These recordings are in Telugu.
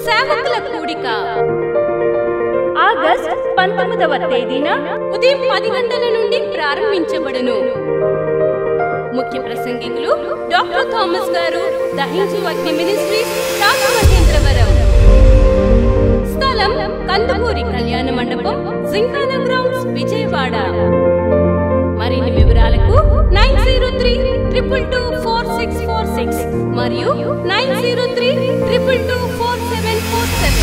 సేవకుల కూడిక ఆగస్ట్ 19వ తేదీన ఉదయం 10 గంటల నుండి ప్రారంభించబడును. ముఖ్య ప్రసంగికులు డాక్టర్ థామస్ గారు, దహించు అగ్ని మినిస్ట్రీస్, రాజమహేంద్రవరం. స్థలం కందుకూరి కళ్యాణ మండపం, జింకానా గ్రౌండ్స్, విజయవాడ. మరిన్ని వివరాలకు 9032224646 మరియు 9032224747.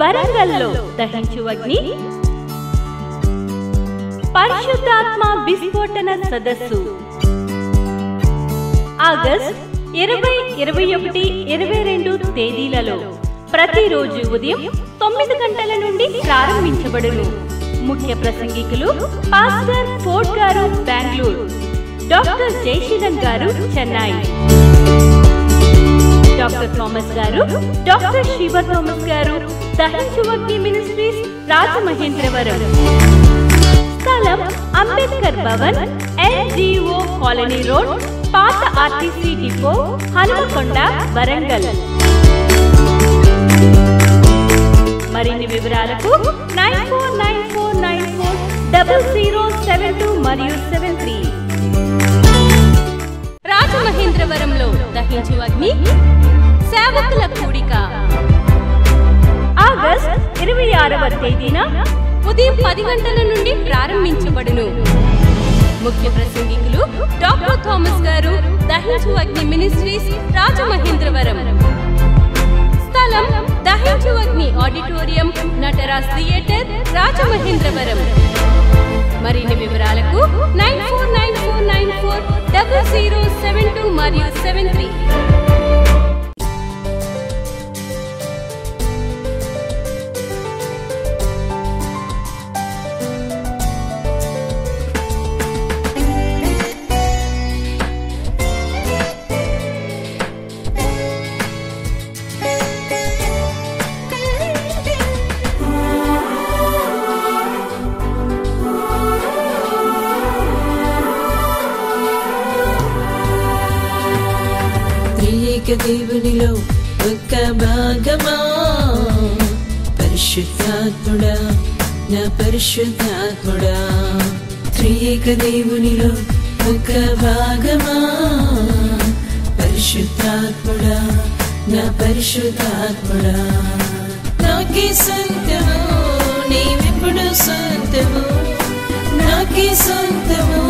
వరంగల్లో దహించు అగ్ని పరిశుద్ధాత్మ విస్ఫోటన సదస్సు ఆగస్ట్ 20, 21, 22 తేదీలలో ప్రతిరోజు ఉదయం 9 గంటల నుండి ప్రారంభించబడును. ముఖ్య ప్రసంగికులు పాస్టర్ ఫోర్డ్ గారు, బెంగళూరు, డాక్టర్ జయశీలం గారు, చెన్నై, డాక్టర్ థామస్ గారు, డాక్టర్ శివ థామస్ గారు, దహించు అగ్ని మినిస్ట్రీస్, రాజమహేంద్రవరం. స్థలం Ambedkar Bhavan, NGO colony road, పాత RTC డిపో, హనుమకొండ, వరంగల్. మరిన్ని వివరాలకు 9494940072 మరియు 73. రాజమహేంద్రవరంలో దహించు అగ్ని సేవకుల కూడిక ఆగస్ట్ 26వ తేదీన ఉదయం 10 గంటల నుండి ప్రారంభించబడును. ముఖ్య ప్రసంగికులు డాక్టర్ థామస్ గారు, దహించు అగ్ని మినిస్ట్రీస్, రాజమహేంద్రవరం. స్థలం దహించు అగ్ని ఆడిటోరియం, నటరాజ్ థియేటర్, రాజమహేంద్రవరం. మరిన్ని వివరాలకు 9494940072 మరియు 73. దేవునిలో ఒక్క భాగమా, పరిశుద్ధాత్ముడా, నా పరిశుద్ధాత్ముడా. త్రియేక దేవునిలో ఒక్క భాగమా, పరిశుద్ధాత్ముడా, నా పరిశుద్ధాత్ముడా. నాకే సొంతము నీవెప్పుడు సొంతము, నాకే సొంతము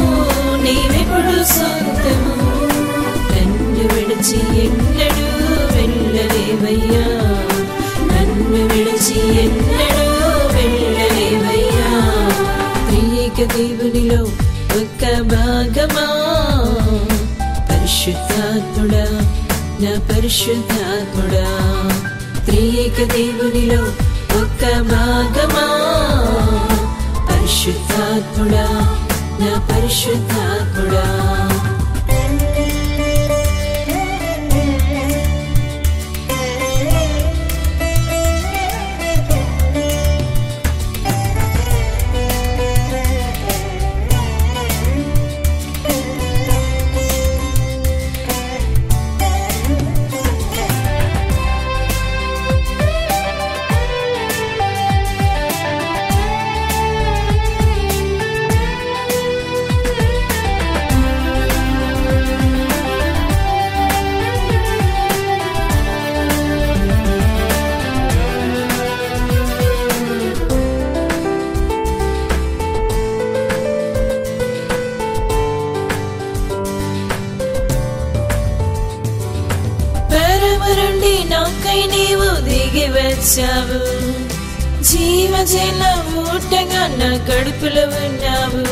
నీవెప్పుడు సొంతము. నన్ను విడిచి ఎన్నడూ వెళ్ళలేవయ్యా, నన్ను విడిచి ఎన్నడూ వెళ్ళలేవయ్యా. త్రియేక దేవునిలో ఒక్క భాగమా, పరిశుద్ధాత్ముడా, నా పరిశుద్ధాత్ముడా. త్రియేక దేవునిలో ఒక్క భాగమా, పరిశుద్ధాత్ముడా, నా పరిశుద్ధాత్ముడా. నాకై నీవు దిగి వచ్చావు, జీవజల ఊటగా నా కడుపులో ఉన్నావు.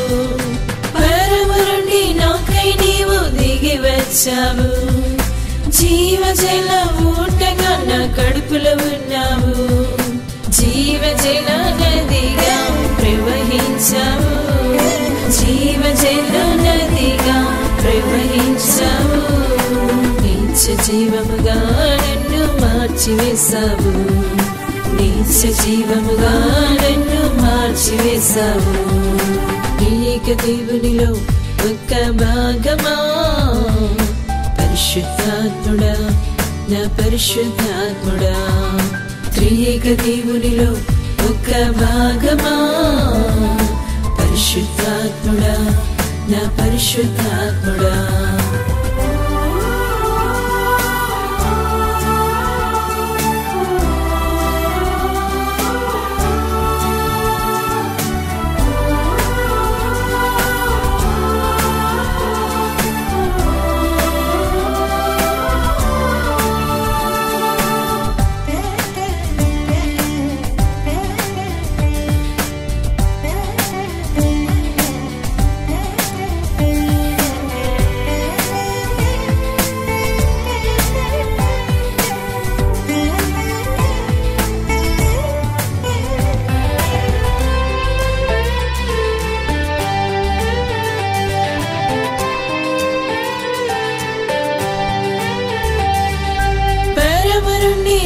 పరమరుండి నాకై నీవు దిగి వచ్చావు, జీవజల ఊటగా నా కడుపులో ఉన్నావు. జీవజల నదిగా ప్రవహించావు, జీవజల నదిగా ప్రవహించావు. నీచ జీవముగా నన్ను మార్చివేశావు, నీచ జీవముగా నన్ను మార్చివేశావు. ఏక దేవునిలో ఒక్క భాగమా, పరిశుద్ధాత్ముడా, నా పరిశుద్ధాత్ముడా త్రియేక దేవునిలో ఒక భాగమా పరిశుద్ధాత్ముడా నా పరిశుద్ధాత్ముడా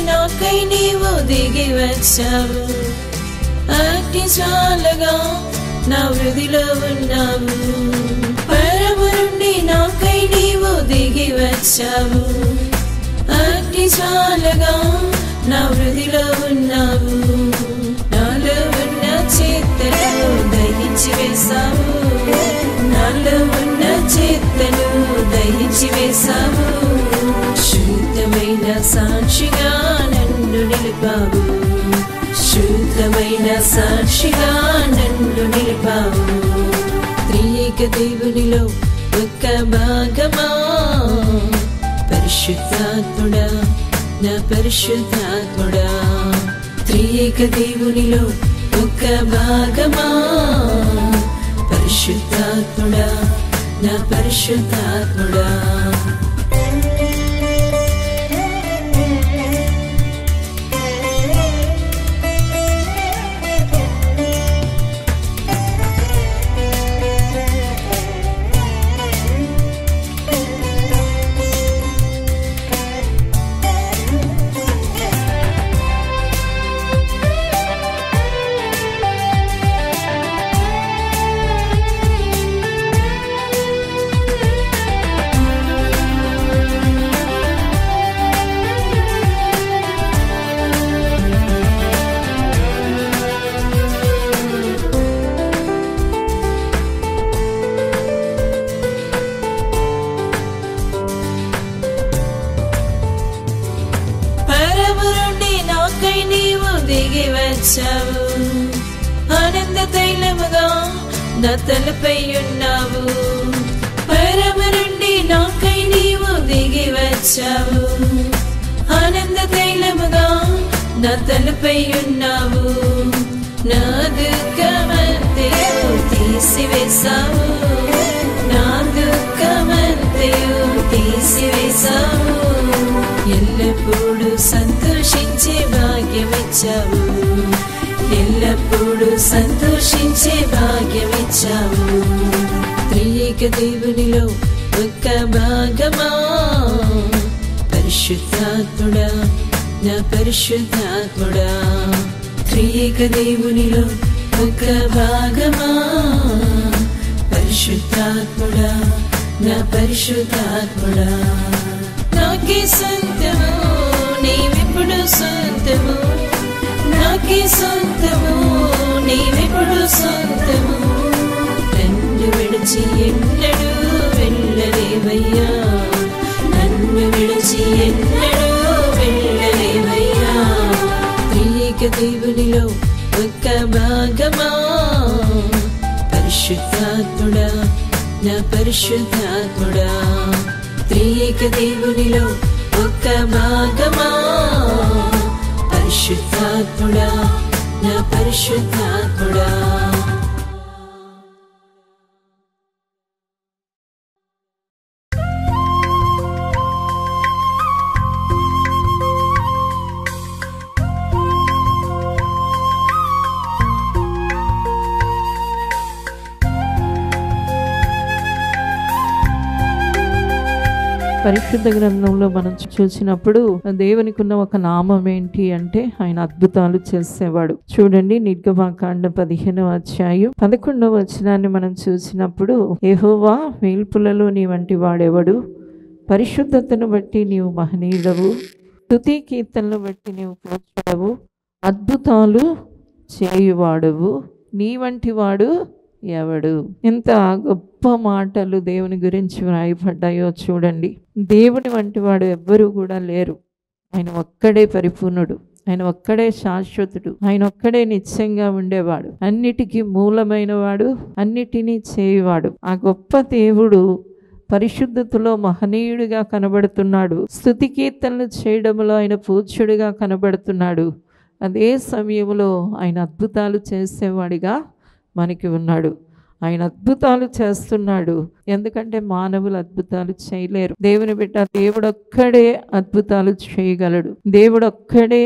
నాకై నీవు దిగి వచ్చావు అగ్ని జ్వాలగా నా వృధిలో ఉన్నావు పరము నుండి నాకై నీవు దిగి వచ్చావు అగ్ని జ్వాలగా నా వృధిలో ఉన్నావు నాలో ఉన్న చేతను దహించి వేశావు నాలో ఉన్న చేతను దహించి వేశావు శుద్ధమైన సాక్షిగా నన్ను నిలిపావు శుద్ధమైన సాక్షిగా నన్ను నిలిపావు త్రియేక దేవునిలో ఒక భాగమా పరిశుద్ధాత్ముడా నా పరిశుద్ధాత్ముడా త్రియేక దేవునిలో ఒక భాగమా పరిశుద్ధాత్ముడా నా పరిశుద్ధాత్ముడా దిగి వచ్చావు ఆనంద తైలముగా నా తలపై ఉన్నావు పరము నుండి నాకై నీవు దిగి వచ్చావు ఆనంద తైలముగా నా తలపై ఉన్నావు నా దుఃఖమంతయు తీసివేశావు నా దుఃఖమంతయు తీసివేశావు ఎల్లప్పుడూ సంతోషించే భాగ్యమిచ్చావు ఎల్లప్పుడూ సంతోషించే భాగ్యమిచ్చావు త్రియేక దేవునిలో ఒక భాగమా పరిశుద్ధాత్ముడా నా పరిశుద్ధాత్ముడా త్రియేక దేవునిలో ఒక భాగమా పరిశుద్ధాత్ముడా నా పరిశుద్ధాత్ముడా నాకే సొంతము నీవెప్పుడు సొంతము నాకే సొంతము నీవెప్పుడు సొంతము నన్ను విడిచి ఎన్నడూ వెళ్ళలేవయ్యా నన్ను విడిచి ఎన్నడూ వెళ్ళలేవయ్యా త్రియేక దేవునిలో ఒక భాగమా పరిశుద్ధాత్ముడా నా పరిశుద్ధాత్ముడా త్రియేక దేవునిలో ఒక భాగమా పరిశుద్ధాత్ముడా నా పరిశుద్ధాత్ముడా పరిశుద్ధ గ్రంథంలో మనం చూసినప్పుడు దేవునికి ఉన్న ఒక నామం ఏంటి అంటే ఆయన అద్భుతాలు చేసేవాడు. చూడండి, నిర్గమకాండ 15వ అధ్యాయం 11వ వచనాన్ని మనం చూసినప్పుడు, యెహోవా వేల్పులలో నీ వంటి వాడెవడు, పరిశుద్ధతను బట్టి నీవు మహనీయుడవు, స్తుతి కీర్తనను బట్టి నీవు పోర్చుడవు, అద్భుతాలు చేయువాడవు, నీ వంటి వాడు ఎవడు. ఎంత గొప్ప మాటలు దేవుని గురించి వ్రాయబడ్డాయో చూడండి. దేవుని వంటి వాడు ఎవ్వరూ కూడా లేరు. ఆయన ఒక్కడే పరిపూర్ణుడు, ఆయన ఒక్కడే శాశ్వతుడు, ఆయన ఒక్కడే నిత్యంగా ఉండేవాడు, అన్నిటికీ మూలమైన వాడు, అన్నిటినీ చేయువాడు. ఆ గొప్ప దేవుడు పరిశుద్ధతలో మహనీయుడిగా కనబడుతున్నాడు. స్తుతి కీర్తనలు చేయడంలో ఆయన పూజ్యుడిగా కనబడుతున్నాడు. అదే సమయంలో ఆయన అద్భుతాలు చేసేవాడిగా మనకి ఉన్నాడు. ఆయన అద్భుతాలు చేస్తున్నాడు. ఎందుకంటే మానవులు అద్భుతాలు చేయలేరు. దేవుని బిడ్డ, దేవుడొక్కడే అద్భుతాలు చేయగలడు. దేవుడొక్కడే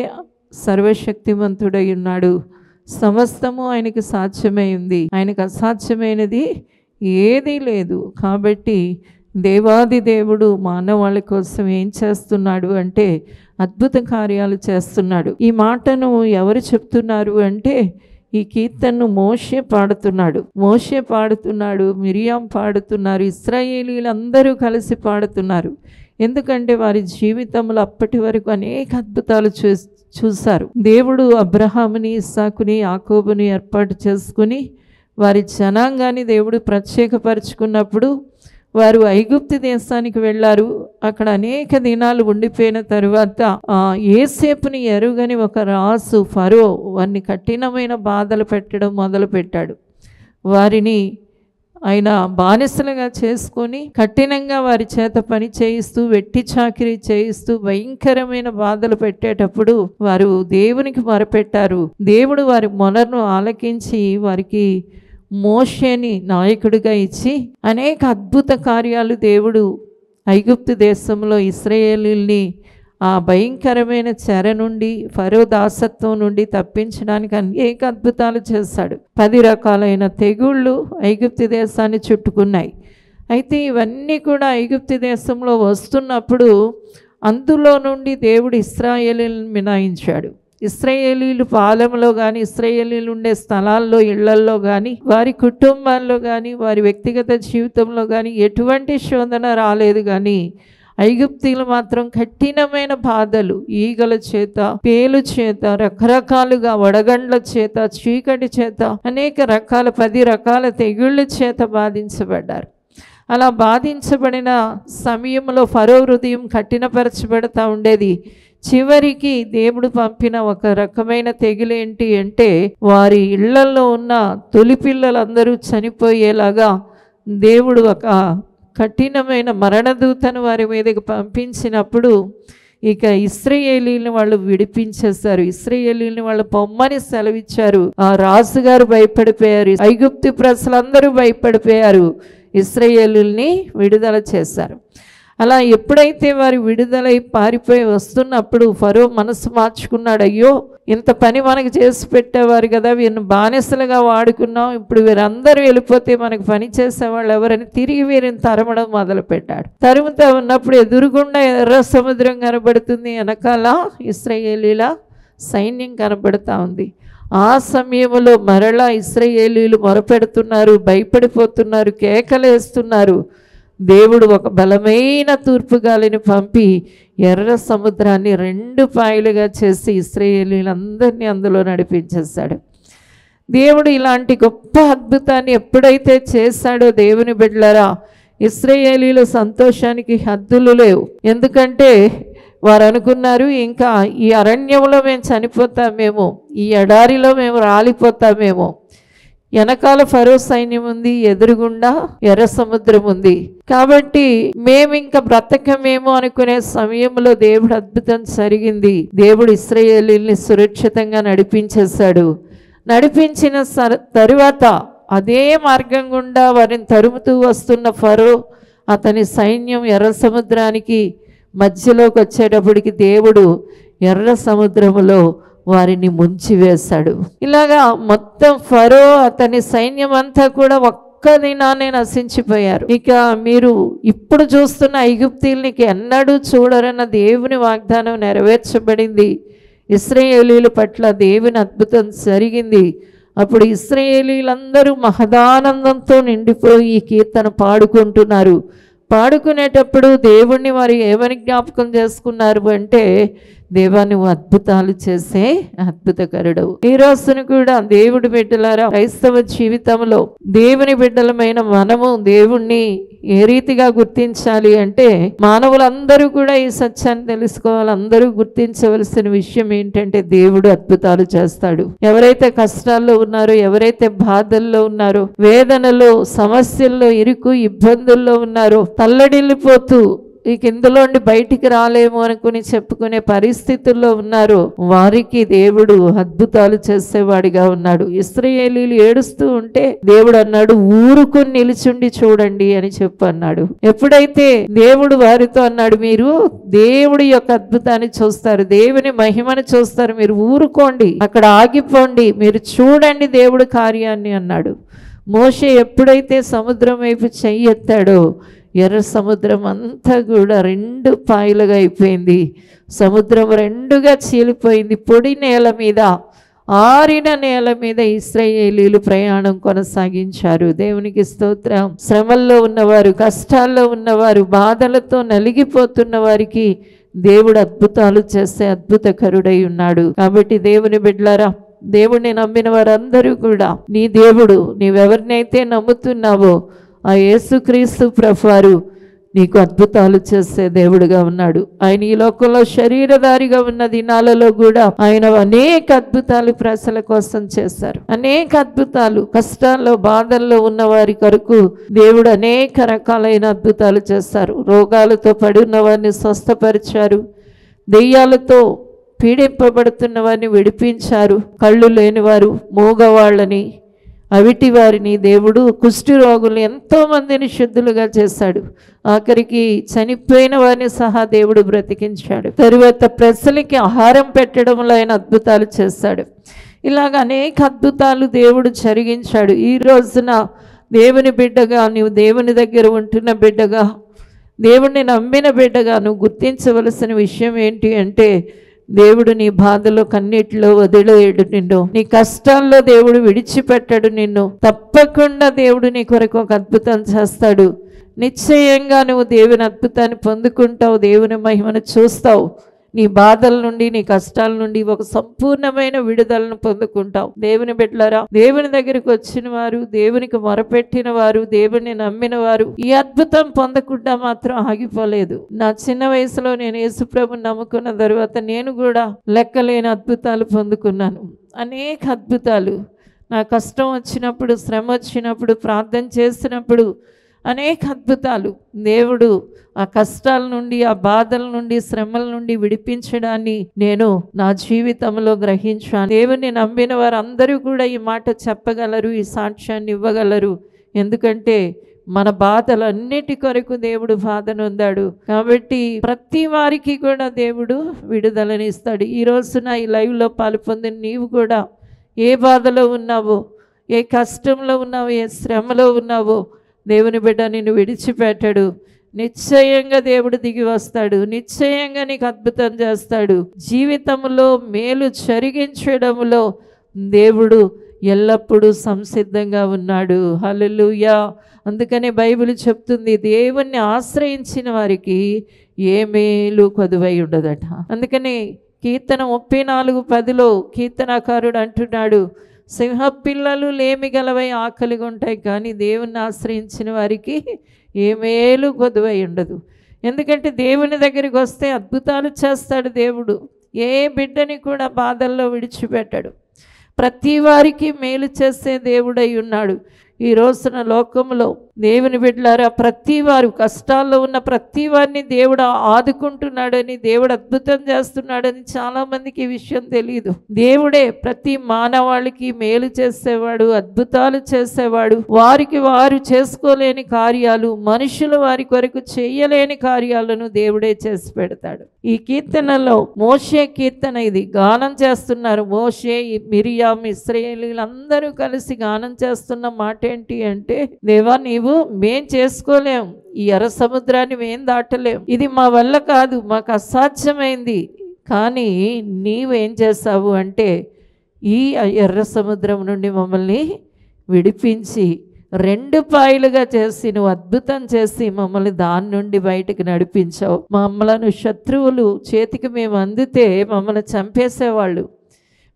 సర్వశక్తిమంతుడై ఉన్నాడు. సమస్తము ఆయనకి సాధ్యమై ఉంది. ఆయనకు అసాధ్యమైనది ఏదీ లేదు. కాబట్టి దేవాది దేవుడు మానవాళి కోసం ఏం చేస్తున్నాడు అంటే అద్భుత కార్యాలు చేస్తున్నాడు. ఈ మాటను ఎవరు చెప్తున్నారు అంటే ఈ కీర్తనను మోషే పాడుతున్నాడు, మిరియాం పాడుతున్నారు, ఇశ్రాయేలీలందరూ కలిసి పాడుతున్నారు. ఎందుకంటే వారి జీవితంలో అప్పటి వరకు అనేక అద్భుతాలు చూశారు. దేవుడు అబ్రహాముని, ఇస్సాకుని, యాకోబుని ఏర్పాటు చేసుకుని వారి జనాంగాన్ని దేవుడు ప్రత్యేకపరుచుకున్నప్పుడు వారు ఐగుప్తు దేశానికి వెళ్ళారు. అక్కడ అనేక దినాలు ఉండిపోయిన తరువాత యోసేపుని ఎరుగని ఒక రాజు ఫరో వారిని కఠినమైన బాధలు పెట్టడం మొదలుపెట్టాడు. వారిని ఆయన బానిసలుగా చేసుకొని కఠినంగా వారి చేత పని చేయిస్తూ, వెట్టి చాకిరీ చేయిస్తూ భయంకరమైన బాధలు పెట్టేటప్పుడు వారు దేవునికి మొరపెట్టారు. దేవుడు వారి మొరను ఆలకించి వారికి మోషేని నాయకుడిగా ఇచ్చి అనేక అద్భుత కార్యాలు దేవుడు ఐగుప్తు దేశంలో ఇశ్రాయేలీల్ని ఆ భయంకరమైన చెర నుండి, ఫరో దాసత్వం నుండి తప్పించడానికి అనేక అద్భుతాలు చేశాడు. 10 రకాలైన తెగుళ్ళు ఐగుప్తు దేశాన్ని చుట్టుకున్నాయి. అయితే ఇవన్నీ కూడా ఐగుప్తు దేశంలో వస్తున్నప్పుడు అందులో నుండి దేవుడు ఇశ్రాయేలీలను మినాయించాడు. ఇశ్రాయేలీలు పాలెంలో కానీ, ఇశ్రాయేలీలు ఉండే స్థలాల్లో, ఇళ్లల్లో కానీ, వారి కుటుంబాల్లో కానీ, వారి వ్యక్తిగత జీవితంలో కానీ ఎటువంటి శోధన రాలేదు. కానీ ఐగుప్తీయులు మాత్రం కఠినమైన బాధలు, ఈగల చేత, పేలు చేత, రకరకాలుగా వడగండ్ల చేత, చీకటి చేత, అనేక రకాల 10 రకాల తెగుళ్ళ చేత బాధించబడ్డారు. అలా బాధించబడిన సమయంలో ఫరో హృదయం కఠినపరచబడతా ఉండేది. చివరికి దేవుడు పంపిన ఒక రకమైన తెగులేంటి అంటే వారి ఇళ్లలో ఉన్న తొలి పిల్లలందరూ చనిపోయేలాగా దేవుడు ఒక కఠినమైన మరణదూతను వారి మీదకి పంపించినప్పుడు ఇక ఇశ్రాయేలీని వాళ్ళు విడిపించేశారు. ఇశ్రాయేలీని వాళ్ళు పొమ్మని సెలవిచ్చారు. ఆ రాజుగారు భయపడిపోయారు. ఐగుప్తు ప్రజలందరూ భయపడిపోయారు. ఇశ్రాయేలీని విడుదల చేశారు. అలా ఎప్పుడైతే వారు విడుదలై పారిపోయి వస్తున్నప్పుడు ఫరో మనసు మార్చుకున్నాడు. అయ్యో, ఇంత పని మనకు చేసి పెట్టేవారు కదా, వీరిని బానిసలుగా వాడుకున్నాం, ఇప్పుడు వీరందరూ వెళ్ళిపోతే మనకు పని చేసేవాళ్ళు ఎవరని తిరిగి వీరిని తరమడం మొదలుపెట్టాడు. తరుముతా ఉన్నప్పుడు ఎదురుగుండా ఎర్ర సముద్రం కనబడుతుంది, వెనకాల ఇశ్రాయేలీల సైన్యం కనబడుతూ ఉంది. ఆ సమయంలో మరలా ఇశ్రాయేలీలు మొరపెడుతున్నారు, భయపడిపోతున్నారు, కేకలేస్తున్నారు. దేవుడు ఒక బలమైన తూర్పు గాలిని పంపి ఎర్ర సముద్రాన్ని 2 పాయలుగా చేసి ఇశ్రాయేలీలందరినీ అందులో నడిపించేశాడు. దేవుడు ఇలాంటి గొప్ప అద్భుతాన్ని ఎప్పుడైతే చేశాడో దేవుని బిడ్డలారా, ఇశ్రాయేలీల సంతోషానికి హద్దులు లేవు. ఎందుకంటే వారు అనుకున్నారు, ఇంకా ఈ అరణ్యంలో మేము చనిపోతామేమో, ఈ ఎడారిలో మేము రాలిపోతామేమో, వెనకాల ఫరో సైన్యం ఉంది, ఎదురుగుండా ఎర్ర సముద్రం ఉంది, కాబట్టి మేము ఇంకా బ్రతకమేమో అనుకునే సమయంలో దేవుడు అద్భుతం జరిగింది. దేవుడు ఇశ్రాయేలీల్ని సురక్షితంగా నడిపించేశాడు. నడిపించిన తరువాత అదే మార్గం గుండా వారిని తరుముతూ వస్తున్న ఫరో, అతని సైన్యం ఎర్ర సముద్రానికి మధ్యలోకి వచ్చేటప్పటికి దేవుడు ఎర్ర సముద్రములో వారిని ముంచివేశాడు. ఇలాగా మొత్తం ఫరో అతని సైన్యం అంతా కూడా ఒక్క దినాన్ని నశించిపోయారు. ఇక మీరు ఇప్పుడు చూస్తున్న ఐగుప్తీయులకి ఎన్నడూ చూడరన్న దేవుని వాగ్దానం నెరవేర్చబడింది. ఇశ్రాయేలీల పట్ల దేవుని అద్భుతం జరిగింది. అప్పుడు ఇశ్రాయేలీలందరూ మహదానందంతో నిండిపోయి ఈ కీర్తన పాడుకుంటున్నారు. పాడుకునేటప్పుడు దేవుణ్ణి వారు ఏమని జ్ఞాపకం చేసుకున్నారు అంటే, దేవా నువ్వు అద్భుతాలు చేసే అద్భుతకరుడు. ఈ రోజును కూడా దేవుడి బిడ్డలారా, క్రైస్తవ జీవితంలో దేవుని బిడ్డలమైన మనము దేవుణ్ణి ఏ రీతిగా గుర్తించాలి అంటే, మానవులందరూ కూడా ఈ సత్యాన్ని తెలుసుకోవాలి. అందరూ గుర్తించవలసిన విషయం ఏంటంటే, దేవుడు అద్భుతాలు చేస్తాడు. ఎవరైతే కష్టాల్లో ఉన్నారో, ఎవరైతే బాధల్లో ఉన్నారో, వేదనలో, సమస్యల్లో, ఇరుకు ఇబ్బందుల్లో ఉన్నారో, తల్లడిల్లిపోతూ ఇక ఇందులోండి బయటికి రాలేము అనుకుని చెప్పుకునే పరిస్థితుల్లో ఉన్నారు, వారికి దేవుడు అద్భుతాలు చేసేవాడిగా ఉన్నాడు. ఇశ్రాయేలీయులు ఏడుస్తూ ఉంటే దేవుడు అన్నాడు, ఊరుకుని నిలిచుండి చూడండి అని చెప్పన్నాడు. ఎప్పుడైతే దేవుడు వారితో అన్నాడు, మీరు దేవుడి యొక్క అద్భుతాన్ని చూస్తారు, దేవుని మహిమను చూస్తారు, మీరు ఊరుకోండి, అక్కడ ఆగిపోండి, మీరు చూడండి దేవుడి కార్యాన్ని అన్నాడు. మోషే ఎప్పుడైతే సముద్రం వైపు చెయ్యి ఎత్తాడో, ఎర్ర సముద్రం అంతా కూడా 2 పాయలుగా అయిపోయింది. సముద్రం 2గా చీలిపోయింది. పొడి నేల మీద, ఆరిన నేల మీద ఇశ్రాయేలీయులు ప్రయాణం కొనసాగించారు. దేవునికి స్తోత్రం. శ్రమల్లో ఉన్నవారు, కష్టాల్లో ఉన్నవారు, బాధలతో నలిగిపోతున్న వారికి దేవుడు అద్భుతాలు చేసే అద్భుతకరుడై ఉన్నాడు. కాబట్టి దేవుని బిడ్డలారా, దేవుణ్ణి నమ్మిన వారందరూ కూడా, నీ దేవుడు, నీవెవరినైతే నమ్ముతున్నావో ఆ యేసుక్రీస్తు ప్రభువారు నీకు అద్భుతాలు చేసే దేవుడుగా ఉన్నాడు. ఆయన ఈ లోకంలో శరీరధారిగా ఉన్న దినాలలో కూడా ఆయన అనేక అద్భుతాలు ప్రజల కోసం చేశారు. అనేక అద్భుతాలు, కష్టాల్లో బాధల్లో ఉన్న వారి కొరకు దేవుడు అనేక రకాలైన అద్భుతాలు చేశారు. రోగాలతో పడి ఉన్న వారిని స్వస్థపరిచారు, దెయ్యాలతో పీడింపబడుతున్న వారిని విడిపించారు, కళ్ళు లేని వారు, మూగవాళ్ళని, అవిటి వారిని దేవుడు, కుష్టి రోగులు ఎంతో మందిని శుద్ధులుగా చేశాడు. ఆఖరికి చనిపోయిన వారిని సహా దేవుడు బ్రతికించాడు. తరువాత ప్రజలకి ఆహారం పెట్టడంలో ఆయన అద్భుతాలు చేశాడు. ఇలాగ అనేక అద్భుతాలు దేవుడు జరిగించాడు. ఈ రోజున దేవుని బిడ్డగా, నీవు దేవుని దగ్గర ఉంటున్న బిడ్డగా, దేవుణ్ణి నమ్మిన బిడ్డగా నువ్వు గుర్తించవలసిన విషయం ఏంటి అంటే, దేవుడు నీ బాధలో కన్నీటిలో వదిలేయడు నిన్ను, నీ కష్టాల్లో దేవుడు విడిచిపెట్టడు నిన్ను. తప్పకుండా దేవుడు నీ కొరకు ఒక అద్భుతం చేస్తాడు. నిశ్చయంగా నువ్వు దేవుని అద్భుతాన్ని పొందుకుంటావు, దేవుని మహిమను చూస్తావు. నీ బాధల నుండి, నీ కష్టాల నుండి ఒక సంపూర్ణమైన విడుదలను పొందుకుంటావు. దేవుని బిడ్డలారా, దేవుని దగ్గరికి వచ్చిన వారు, దేవునికి మొరపెట్టిన వారు, దేవుని నమ్మిన వారు ఈ అద్భుతం పొందకుండా మాత్రం ఆగిపోలేదు. నా చిన్న వయసులో నేను యేసుప్రభుని నమ్ముకున్న తర్వాత నేను కూడా లెక్కలేని అద్భుతాలు పొందుకున్నాను. అనేక అద్భుతాలు. నా కష్టం వచ్చినప్పుడు, శ్రమ వచ్చినప్పుడు, ప్రార్థన చేసినప్పుడు అనేక అద్భుతాలు. దేవుడు ఆ కష్టాల నుండి, ఆ బాధల నుండి, శ్రమల నుండి విడిపించడాన్ని నేను నా జీవితంలో గ్రహించాను. దేవుని నమ్మిన వారందరూ కూడా ఈ మాట చెప్పగలరు, ఈ సాక్ష్యాన్ని ఇవ్వగలరు. ఎందుకంటే మన బాధలన్నిటి కొరకు దేవుడు బాధ నొందాడు. కాబట్టి ప్రతి వారికి కూడా దేవుడు విడుదలనిస్తాడు. ఈ రోజున ఈ లైవ్లో పాల్పొందిన నీవు కూడా ఏ బాధలో ఉన్నావో, ఏ కష్టంలో ఉన్నావో, ఏ శ్రమలో ఉన్నావో, దేవుని బిడ్డ నిన్ను విడిచిపెట్టాడు. నిశ్చయంగా దేవుడు దిగి వస్తాడు. నిశ్చయంగా నీకు అద్భుతం చేస్తాడు. జీవితంలో మేలు జరిగించడంలో దేవుడు ఎల్లప్పుడూ సంసిద్ధంగా ఉన్నాడు. హల్లెలూయా. అందుకనే బైబిల్ చెప్తుంది, దేవుణ్ణి ఆశ్రయించిన వారికి ఏ మేలు కొదువై ఉండదట. అందుకని కీర్తన 34:10లో కీర్తనకారుడు అంటున్నాడు, సింహపిల్లలు లేమి గలవై ఆకలిగా ఉంటాయి, కానీ దేవుణ్ణి ఆశ్రయించిన వారికి ఏ మేలు కొదువై ఉండదు. ఎందుకంటే దేవుని దగ్గరికి వస్తే అద్భుతాలు చేస్తాడు దేవుడు. ఏ బిడ్డని కూడా బాధల్లో విడిచిపెట్టాడు. ప్రతి వారికి మేలు చేసే దేవుడై ఉన్నాడు. ఈ రోజున లోకంలో దేవుని బిడ్డలారా, ప్రతి వారు కష్టాల్లో ఉన్న ప్రతి వారిని దేవుడు ఆదుకుంటున్నాడని, దేవుడు అద్భుతం చేస్తున్నాడని చాలామందికి ఈ విషయం తెలియదు. దేవుడే ప్రతి మానవాళికి మేలు చేసేవాడు, అద్భుతాలు చేసేవాడు. వారికి వారు చేసుకోలేని కార్యాలు, మనుషులు వారి కొరకు చేయలేని కార్యాలను దేవుడే చేసి పెడతాడు. ఈ కీర్తనలో మోషే కీర్తన ఇది గానం చేస్తున్నారు. మోషే, మిరియాం, ఇశ్రాయేలీయులందరూ కలిసి గానం చేస్తున్న మాట ఏంటి అంటే, దేవా నీవు మేం చేసుకోలేం, ఈ ఎర్ర సముద్రాన్ని మేం దాటలేం, ఇది మా వల్ల కాదు, మాకు అసాధ్యమైంది, కానీ నీవేం చేసావు అంటే ఈ ఎర్ర సముద్రం నుండి మమ్మల్ని విడిపించి 2 పాయలుగా చేసి నువ్వు అద్భుతం చేసి మమ్మల్ని దాని నుండి బయటకు నడిపించావు. మమ్మల్ని శత్రువులు చేతికి మేము అందితే మమ్మల్ని చంపేసేవాళ్ళు,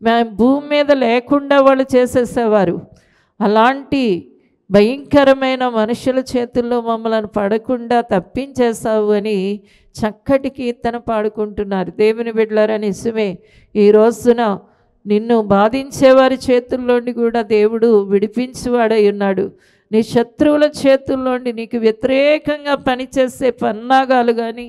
మేము భూమి మీద లేకుండా వాళ్ళు చేసేసేవారు. అలాంటి భయంకరమైన మనుషుల చేతుల్లో మమ్మల్ని పడకుండా తప్పించేసావు అని చక్కటి కీర్తన పాడుకుంటున్నారు. దేవుని బిడ్డలారా, నిజమే, ఈ రోజున నిన్ను బాధించేవారి చేతుల్లోండి కూడా దేవుడు విడిపించేవాడై ఉన్నాడు. నీ శత్రువుల చేతుల్లోండి నీకు వ్యతిరేకంగా పనిచేసే పన్నాగాలు కానీ,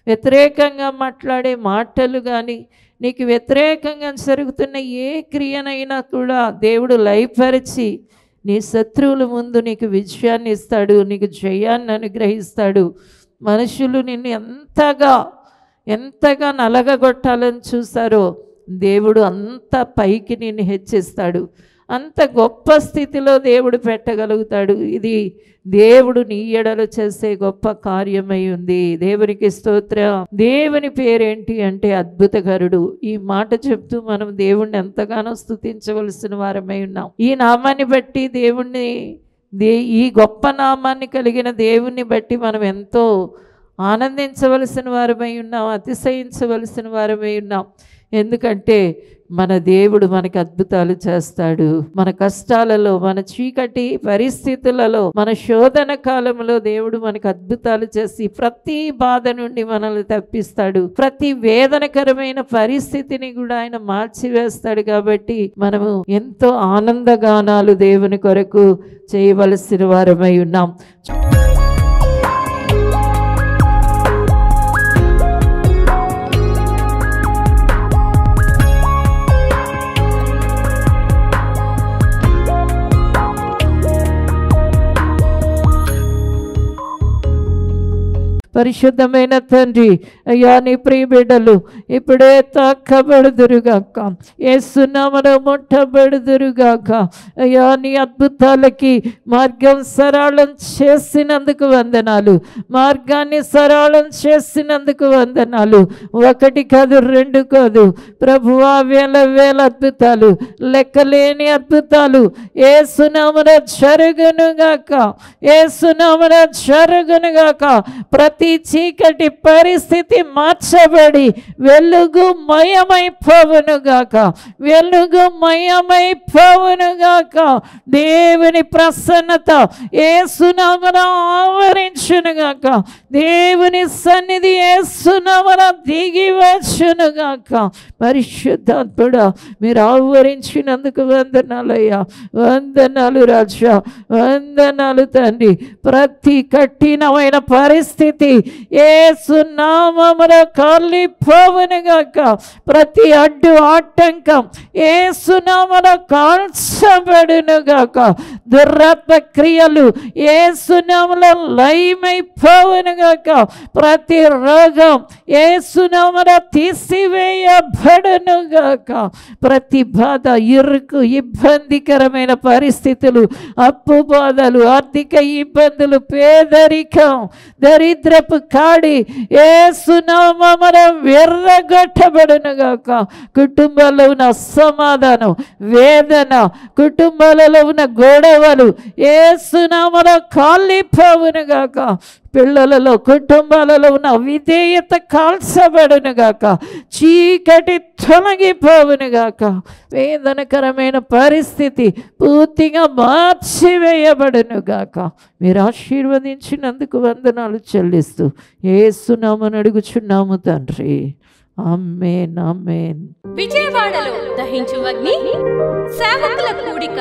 వ్యతిరేకంగా మాట్లాడే మాటలు కానీ, నీకు వ్యతిరేకంగా జరుగుతున్న ఏ క్రియనైనా కూడా దేవుడు లయపరిచి నీ శత్రువుల ముందు నీకు విజయాన్ని ఇస్తాడు, నీకు జయాన్ని అనుగ్రహిస్తాడు. మనుషులు నిన్ను ఎంతగా నలగగొట్టాలని చూస్తారో దేవుడు అంత పైకి నిన్ను హెచ్చిస్తాడు, అంత గొప్ప స్థితిలో దేవుడు పెట్టగలుగుతాడు. ఇది దేవుడు నీ ఎడలు చేసే గొప్ప కార్యమై ఉంది. దేవునికి స్తోత్రం. దేవుని పేరేంటి అంటే అద్భుతకరుడు. ఈ మాట చెప్తూ మనం దేవుణ్ణి ఎంతగానో స్తుతించవలసిన వారమై ఉన్నాం. ఈ నామాన్ని బట్టి దేవుణ్ణి, ఈ గొప్ప నామాన్ని కలిగిన దేవుణ్ణి బట్టి మనం ఎంతో ఆనందించవలసిన వారమై ఉన్నాం, అతిశయించవలసిన వారమై ఉన్నాం. ఎందుకంటే మన దేవుడు మనకి అద్భుతాలు చేస్తాడు. మన కష్టాలలో, మన చీకటి పరిస్థితులలో, మన శోధన కాలంలో దేవుడు మనకు అద్భుతాలు చేసి ప్రతి బాధ నుండి మనల్ని తప్పిస్తాడు. ప్రతి వేదనకరమైన పరిస్థితిని కూడా ఆయన మార్చివేస్తాడు. కాబట్టి మనము ఎంతో ఆనందగానాలు దేవుని కొరకు చేయవలసిన వారమై ఉన్నాం. పరిశుద్ధమైన తండ్రి, అయ్యా నీ ప్రియ బిడ్డలు ఇప్పుడే తాకబడుదురుగాక, యేసునామములో ముట్టబడుదురుగాక. అయ్యా నీ అద్భుతాలకి మార్గం సరళం చేసినందుకు వందనాలు, మార్గాన్ని సరళం చేసినందుకు వందనాలు. 1 కాదు 2 కాదు ప్రభువా, వేల అద్భుతాలు, లెక్కలేని అద్భుతాలు యేసునామములో జరుగునుగాక, యేసునామములో జరుగునుగాక. ప్రతి చీకటి పరిస్థితి మార్చబడి వెలుగుమయమైపోవునుగాక, వెలుగుమయమైపోవునుగాక. దేవుని ప్రసన్నత యేసునామములో ఆవరించునుగాక, దేవుని సన్నిధి యేసునామములో దిగి వచ్చునుగాక. పరిశుద్ధాత్ముడా, మీరు ఆవరించినందుకు వందనాలయ్యా, వందనాలు రాజా, వందనాలు తండ్రి. ప్రతి కఠినమైన పరిస్థితి యేసు నామములో కాలిపోవునుగాక, ప్రతి అడ్డు ఆటంకం యేసు నామములో కాల్చబడునుగాక, దురాత్మ క్రియలు యేసు నామములో లయమైపోవునుగాక, ప్రతి రోగం యేసు నామములో తీసివేయబడునుగాక, ప్రతి బాధ, ఇరుకు, ఇబ్బందికరమైన పరిస్థితులు, అప్పు బాధలు, ఆర్థిక ఇబ్బందులు, పేదరికం, దరిద్రపు కాడి యేసు నామములో విర్రగొట్టబడునుగాక. కుటుంబాల్లో ఉన్న అసమాధానం, వేదన, కుటుంబాలలో ఉన్న గొడవలు యేసు నామములో కాలిపోవునుగాక. పిల్లలలో, కుటుంబాలలో ఉన్న విధేయత కాల్చబడునుగాక, చీకటి తొలగిపోవునుగాక, వేదనకరమైన పరిస్థితి పూర్తిగా మార్చివేయబడునుగాక. మీరు ఆశీర్వదించినందుకు వందనాలు చెల్లిస్తూ యేసు నామమున అడుగుచున్నాము తండ్రి, ఆమేన్, ఆమేన్. విజయవాడలో దహించు అగ్ని సేవకుల కూడిక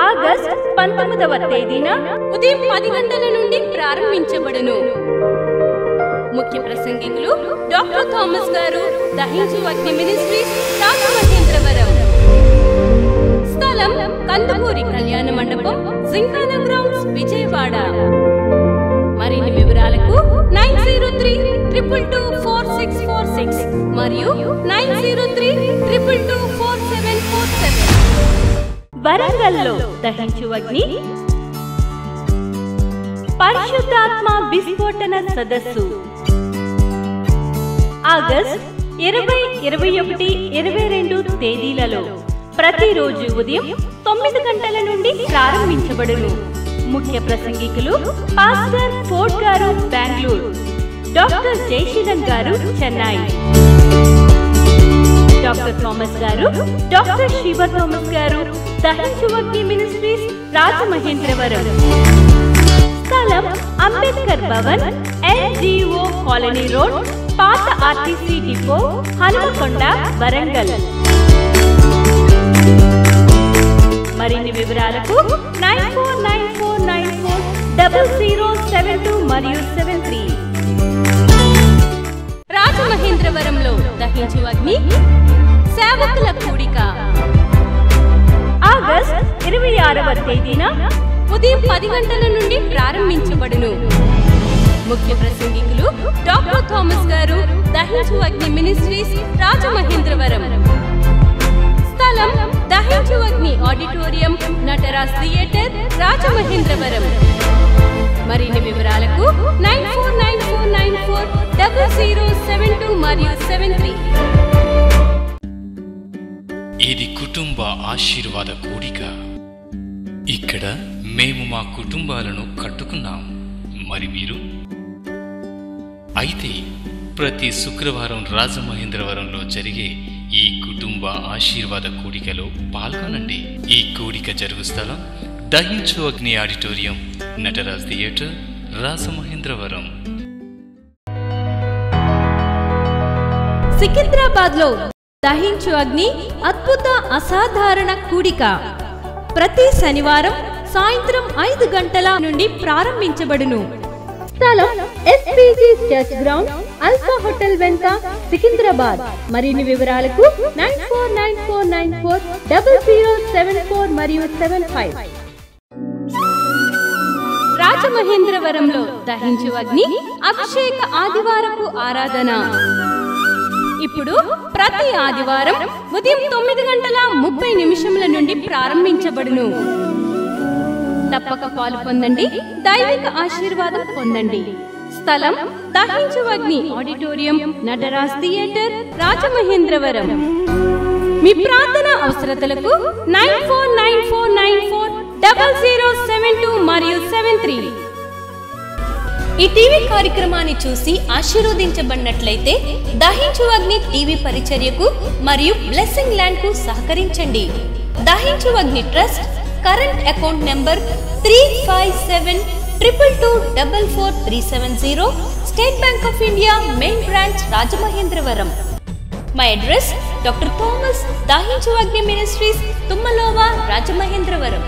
ఆగస్ట్ 19వ తేదీన ఉదయం 10 గంటల నుండి ప్రారంభించబడును. ముఖ్య ప్రసంగికులు డాక్టర్ థామస్ గారు, దహించు అగ్ని మినిస్ట్రీస్, రాజమహేంద్రవరం. స్థలం కందుకూరి కళ్యాణ మండపం, జింకానా గ్రౌండ్స్, విజయవాడ. మరిన్ని వివరాలకు 9032224646 మరియు 9032224747. వరంగల్లో దహించు అగ్ని పరిశుద్ధాత్మ విస్ఫోటన సదస్సు ఆగస్ట్ 20, 21, 22 తేదీలలో ప్రతిరోజు ఉదయం 9 గంటల నుండి ప్రారంభించబడును. ముఖ్య ప్రసంగికులు పాస్టర్ ఫోర్డ్ గారు బెంగళూరు, డాక్టర్ జయశీలన్ గారు చెన్నై, డాక్టర్ థామస్ గారు, డాక్టర్ శివ థామస్ గారు దహించువగ్ని మినిస్ట్రీస్ రాజమహేంద్రవరం. స్థలం Ambedkar Bhavan, LGO colony road, పాత RTC డిపో, హనుమకొండ, వరంగల్. మరిన్ని వివరాలకు 9494940072 మరియు 73. రాజమహేంద్రవరంలో దహించు అగ్ని సేవకుల కూడిక ఆగస్ట్ 26వ తేదీన ఉదయం 10 గంటల నుండి ప్రారంభించబడును. ముఖ్య ప్రసంగికులు డాక్టర్ థామస్ గారు, దహించు అగ్ని మినిస్ట్రీస్ రాజమహేంద్రవరం. స్థలం దహించు అగ్ని ఆడిటోరియం, నటరాజ్ థియేటర్, రాజమహేంద్రవరం. మరిన్ని వివరాలకు 9494940072 మరియు 73. ఇది కుటుంబ ఆశీర్వాద కూడిక. ఇక్కడ మేము మా కుటుంబాలను కట్టుకున్నాం. మరి మీరు? అయితే ప్రతి శుక్రవారం రాజమహేంద్రవరంలో జరిగే ఈ కుటుంబ ఆశీర్వాద కూడికలో పాల్గొనండి. ఈ కూడిక జరుగు స్థలం దహించు అగ్ని ఆడిటోరియం, నటరాజ్ థియేటర్, రాజమహేంద్రవరం. సికింద్రాబాద్ లో దహించు అగ్ని అద్భుత అసాధారణ కూడిక ప్రతి శనివారం సాయంత్రం 5 గంటల నుండి ప్రారంభించబడును. స్థలం SPG church ground, alpha hotel వెనుక, సికింద్రాబాద్. మరిన్ని వివరాలకు 9494940074 మరియు 75. రాజమహేంద్రవరంలో దహించు అగ్ని అభిషేక ఆదివారపు ఆరాధన ఇప్పుడు ప్రతి ఆదివారం ఉదయం 9:30 నుండి ప్రారంభించబడును. తప్పక పాలు పొందండి, దైవిక ఆశీర్వాదం పొందండి. స్థలం దహించు అగ్ని ఆడిటోరియం, నటరాజ్ థియేటర్, రాజమహేంద్రవరం. మీ ప్రార్థన అవసరతలకు 9494940072 మరియు 73. ఈ టీవీ కార్యక్రమాన్ని చూసి ఆశీర్వదించబడినట్లయితే దహించు అగ్ని టీవీ పరిచర్యకు మరియు బ్లెస్సింగ్ ల్యాండ్ కు సహకరించండి. దహించు అగ్ని trust current account number 357222444370, state bank of India main branch, Rajamahendravaram. My address doctor Thomas, దహించు అగ్ని మినిస్ట్రీస్, తుమ్మలోవా, రాజమహేంద్రవరం.